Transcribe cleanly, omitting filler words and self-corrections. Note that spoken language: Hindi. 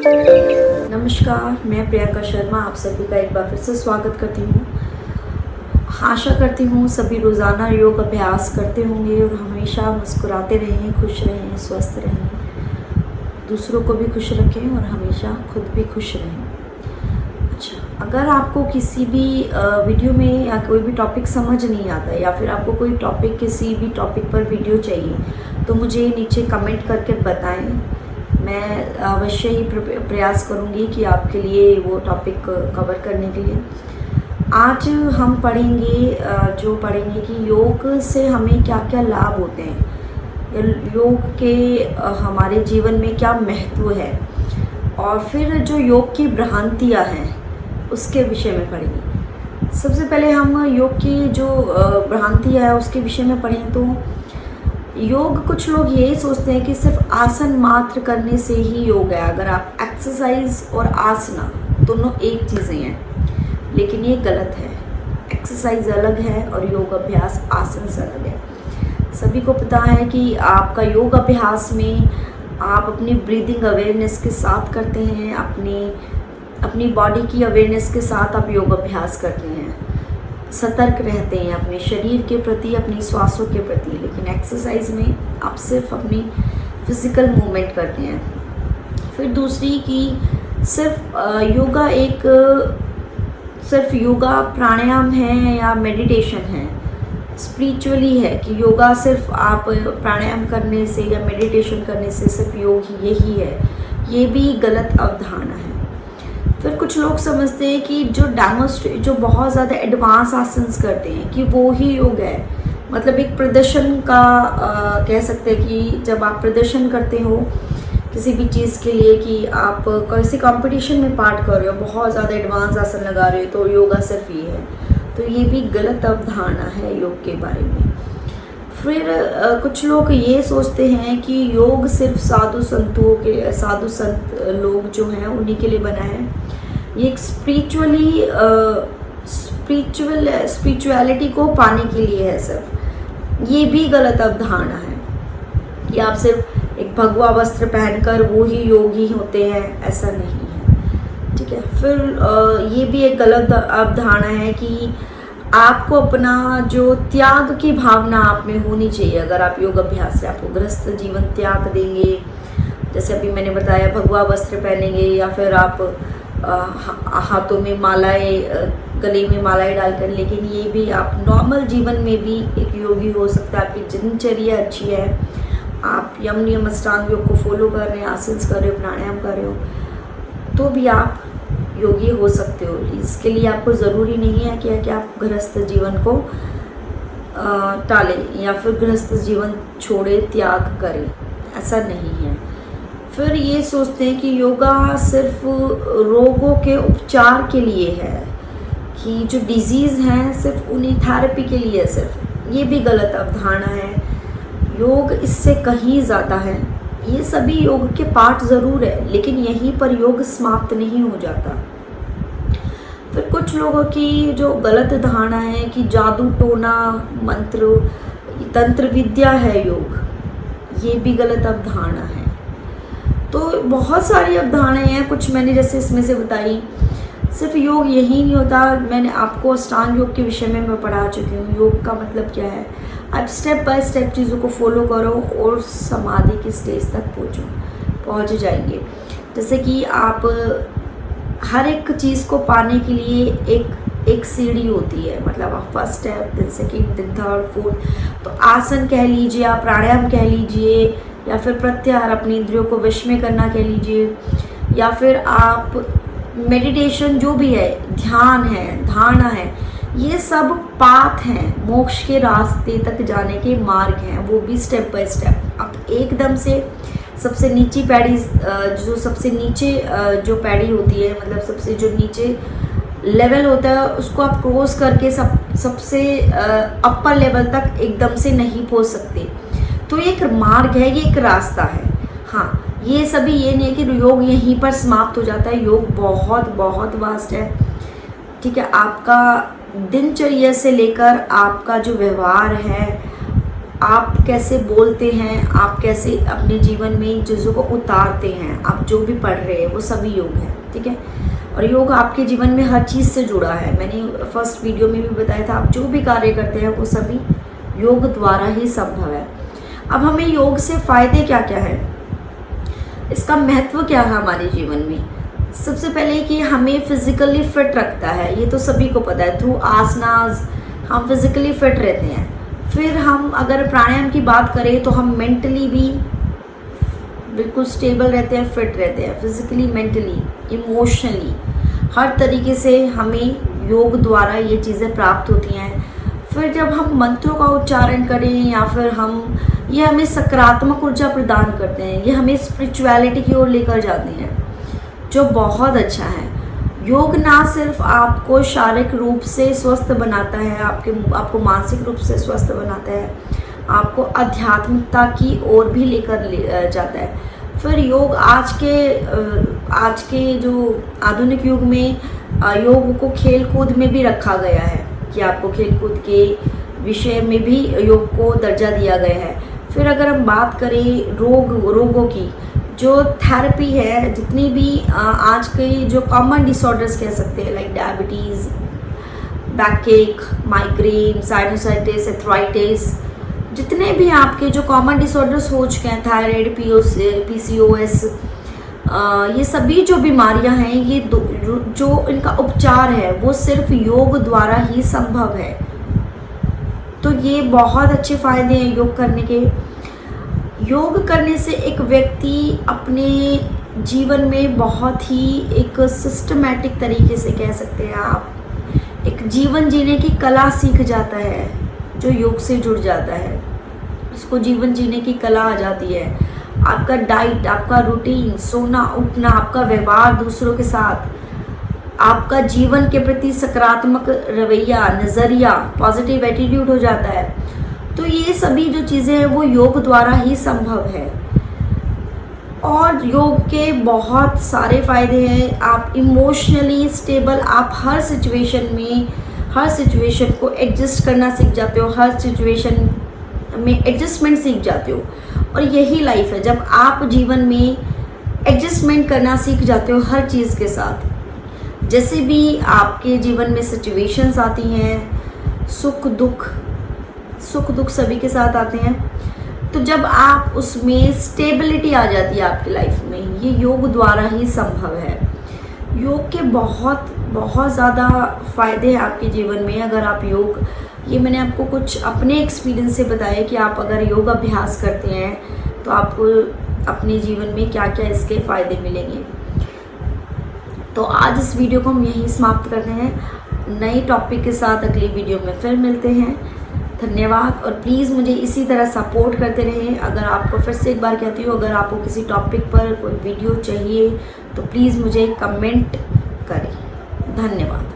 नमस्कार, मैं प्रियंका शर्मा आप सभी का एक बार फिर से स्वागत करती हूँ। आशा करती हूँ सभी रोज़ाना योग अभ्यास करते होंगे और हमेशा मुस्कुराते रहें, खुश रहें, स्वस्थ रहें, दूसरों को भी खुश रखें और हमेशा खुद भी खुश रहें। अच्छा, अगर आपको किसी भी वीडियो में या कोई भी टॉपिक समझ नहीं आता या फिर आपको कोई टॉपिक किसी भी टॉपिक पर वीडियो चाहिए तो मुझे नीचे कमेंट करके बताएं। मैं अवश्य ही प्रयास करूंगी कि आपके लिए वो टॉपिक कवर करने के लिए। आज हम पढ़ेंगे कि योग से हमें क्या क्या लाभ होते हैं, योग के हमारे जीवन में क्या महत्व है, और फिर जो योग की भ्रांतियाँ हैं उसके विषय में पढ़ेंगे। सबसे पहले हम योग की जो भ्रांतियाँ है उसके विषय में पढ़ें तो योग, कुछ लोग यही सोचते हैं कि सिर्फ आसन मात्र करने से ही योग है। अगर आप एक्सरसाइज और आसना दोनों एक चीज़ें हैं, लेकिन ये गलत है। एक्सरसाइज अलग है और योग अभ्यास आसन से अलग है। सभी को पता है कि आपका योग अभ्यास में आप अपनी ब्रीदिंग अवेयरनेस के साथ करते हैं, अपनी बॉडी की अवेयरनेस के साथ आप योग अभ्यास करते हैं, सतर्क रहते हैं अपने शरीर के प्रति, अपनी श्वासों के प्रति। लेकिन एक्सरसाइज में आप सिर्फ अपनी फिजिकल मूवमेंट करते हैं। फिर दूसरी कि सिर्फ योगा प्राणायाम है या मेडिटेशन है, स्पिरिचुअली है कि योगा सिर्फ आप प्राणायाम करने से या मेडिटेशन करने से सिर्फ योग यही है, ये भी गलत अवधारणा है। फिर कुछ लोग समझते हैं कि जो बहुत ज़्यादा एडवांस आसन्स करते हैं कि वो ही योग है। मतलब एक प्रदर्शन का कह सकते हैं कि जब आप प्रदर्शन करते हो किसी भी चीज़ के लिए, कि आप किसी कंपटीशन में पार्ट कर रहे हो, बहुत ज़्यादा एडवांस आसन लगा रहे हो, तो योगा सिर्फ ये है, तो ये भी गलत अवधारणा है योग के बारे में। फिर कुछ लोग ये सोचते हैं कि योग सिर्फ साधु संत लोग जो हैं उन्हीं के लिए बना है। ये एक स्पिरिचुअलिटी को पाने के लिए है सिर्फ। ये भी गलत अवधारणा है कि आप सिर्फ एक भगवा वस्त्र पहनकर वो ही योगी होते हैं, ऐसा नहीं है। ठीक है। फिर ये भी एक गलत अवधारणा है कि आपको अपना जो त्याग की भावना आप में होनी चाहिए। अगर आप योग अभ्यास से आपको गृहस्थ जीवन त्याग देंगे, जैसे अभी मैंने बताया भगवा वस्त्र पहनेंगे, या फिर आप हाथों में मालाएं, गले में मालाएं डालकर, लेकिन ये भी आप नॉर्मल जीवन में भी एक योगी हो सकता है। आपकी दिनचर्या अच्छी है, आप यम नियम अष्टांग योग को फॉलो कर रहे हैं, आसन कर रहे हो, प्राणायाम कर रहे हो, तो भी आप योगी हो सकते हो। इसके लिए आपको ज़रूरी नहीं है कि आप गृहस्थ जीवन को टालें या फिर गृहस्थ जीवन छोड़े, त्याग करें, ऐसा नहीं है। फिर ये सोचते हैं कि योगा सिर्फ रोगों के उपचार के लिए है, कि जो डिजीज़ हैं सिर्फ उन्हीं थेरेपी के लिए है सिर्फ। ये भी गलत अवधारणा है। योग इससे कहीं ज़्यादा है। ये सभी योग के पार्ट ज़रूर है, लेकिन यहीं पर योग समाप्त नहीं हो जाता। फिर कुछ लोगों की जो गलत धारणा है कि जादू टोना मंत्र तंत्र विद्या है योग, ये भी गलत अवधारणा है। तो बहुत सारी अवधारणाएं हैं, कुछ मैंने जैसे इसमें से बताई। सिर्फ योग यही नहीं होता। मैंने आपको अष्टांग योग के विषय में मैं पढ़ा चुकी हूँ। योग का मतलब क्या है, आप स्टेप बाय स्टेप चीज़ों को फॉलो करो और समाधि की स्टेज तक पहुँच जाएंगे। जैसे कि आप हर एक चीज़ को पाने के लिए एक सीढ़ी होती है। मतलब आप first step, then second, then third, fourth. तो आसन कह लीजिए, आप प्राणायाम कह लीजिए, या फिर प्रत्याहार, अपनी इंद्रियों को वश में करना कह लीजिए, या फिर आप मेडिटेशन जो भी है, ध्यान है, धारणा है, ये सब पाथ हैं, मोक्ष के रास्ते तक जाने के मार्ग हैं, वो भी स्टेप बाय स्टेप। आप एकदम से सबसे नीची पैड़ी, सबसे नीचे जो पैड़ी होती है, मतलब सबसे जो नीचे लेवल होता है, उसको आप क्रॉस करके सबसे अपर लेवल तक एकदम से नहीं पहुंच सकते। तो ये एक मार्ग है, ये एक रास्ता है। हाँ, ये सभी ये नहीं है कि योग यहीं पर समाप्त हो जाता है। योग बहुत बहुत वास्ट है। ठीक है। आपका दिनचर्या से लेकर आपका जो व्यवहार है, आप कैसे बोलते हैं, आप कैसे अपने जीवन में इन चीज़ों को उतारते हैं, आप जो भी पढ़ रहे हैं वो सभी योग है, ठीक है। और योग आपके जीवन में हर चीज़ से जुड़ा है। मैंने फर्स्ट वीडियो में भी बताया था, आप जो भी कार्य करते हैं वो सभी योग द्वारा ही संभव है। अब हमें योग से फ़ायदे क्या क्या है, इसका महत्व क्या है हमारे जीवन में। सबसे पहले कि हमें फिजिकली फिट रखता है, ये तो सभी को पता है। थ्रू आसनास हम फिजिकली फिट रहते हैं। फिर हम अगर प्राणायाम की बात करें तो हम मेंटली भी बिल्कुल स्टेबल रहते हैं, फिट रहते हैं, फिजिकली, मेंटली, इमोशनली, हर तरीके से हमें योग द्वारा ये चीज़ें प्राप्त होती हैं। फिर जब हम मंत्रों का उच्चारण करें या फिर ये हमें सकारात्मक ऊर्जा प्रदान करते हैं, ये हमें स्पिरिचुअलिटी की ओर लेकर जाते हैं, जो बहुत अच्छा है। योग ना सिर्फ आपको शारीरिक रूप से स्वस्थ बनाता है, आपको मानसिक रूप से स्वस्थ बनाता है, आपको आध्यात्मिकता की ओर भी लेकर जाता है। फिर योग आज के जो आधुनिक युग में योग को खेल कूद में भी रखा गया है कि आपको खेल कूद के विषय में भी योग को दर्जा दिया गया है। फिर अगर हम बात करें रोगों की, जो थेरेपी है, जितनी भी आज के जो कॉमन डिसऑर्डर्स कह सकते हैं, like diabetes, बैकएक, migraine, sinusitis, arthritis, जितने भी आपके जो कॉमन डिसऑर्डर्स हो चुके हैं, थायराइड, PCOS, ये सभी जो बीमारियां हैं, ये जो इनका उपचार है वो सिर्फ योग द्वारा ही संभव है। तो ये बहुत अच्छे फ़ायदे हैं योग करने के। योग करने से एक व्यक्ति अपने जीवन में बहुत ही एक सिस्टमैटिक तरीके से, कह सकते हैं आप, एक जीवन जीने की कला सीख जाता है। जो योग से जुड़ जाता है उसको जीवन जीने की कला आ जाती है। आपका डाइट, आपका रूटीन, सोना उठना, आपका व्यवहार दूसरों के साथ, आपका जीवन के प्रति सकारात्मक रवैया, नज़रिया, पॉजिटिव एटीट्यूड हो जाता है। तो ये सभी जो चीज़ें हैं वो योग द्वारा ही संभव है। और योग के बहुत सारे फ़ायदे हैं। आप इमोशनली स्टेबल, आप हर सिचुएशन को एडजस्ट करना सीख जाते हो, हर सिचुएशन में एडजस्टमेंट सीख जाते हो। और यही लाइफ है, जब आप जीवन में एडजस्टमेंट करना सीख जाते हो हर चीज़ के साथ। जैसे भी आपके जीवन में सिचुएशंस आती हैं, सुख दुख सभी के साथ आते हैं, तो जब आप उसमें स्टेबिलिटी आ जाती है आपकी लाइफ में, ये योग द्वारा ही संभव है। योग के बहुत ज़्यादा फ़ायदे हैं आपके जीवन में अगर आप ये मैंने आपको कुछ अपने एक्सपीरियंस से बताया कि आप अगर योग अभ्यास करते हैं तो आपको अपने जीवन में क्या क्या इसके फ़ायदे मिलेंगे। तो आज इस वीडियो को हम यहीं समाप्त करते हैं। नए टॉपिक के साथ अगली वीडियो में फिर मिलते हैं। धन्यवाद। और प्लीज़ मुझे इसी तरह सपोर्ट करते रहें। अगर आपको, फिर से एक बार कहती हूँ, अगर आपको किसी टॉपिक पर कोई वीडियो चाहिए तो प्लीज़ मुझे कमेंट करें। धन्यवाद।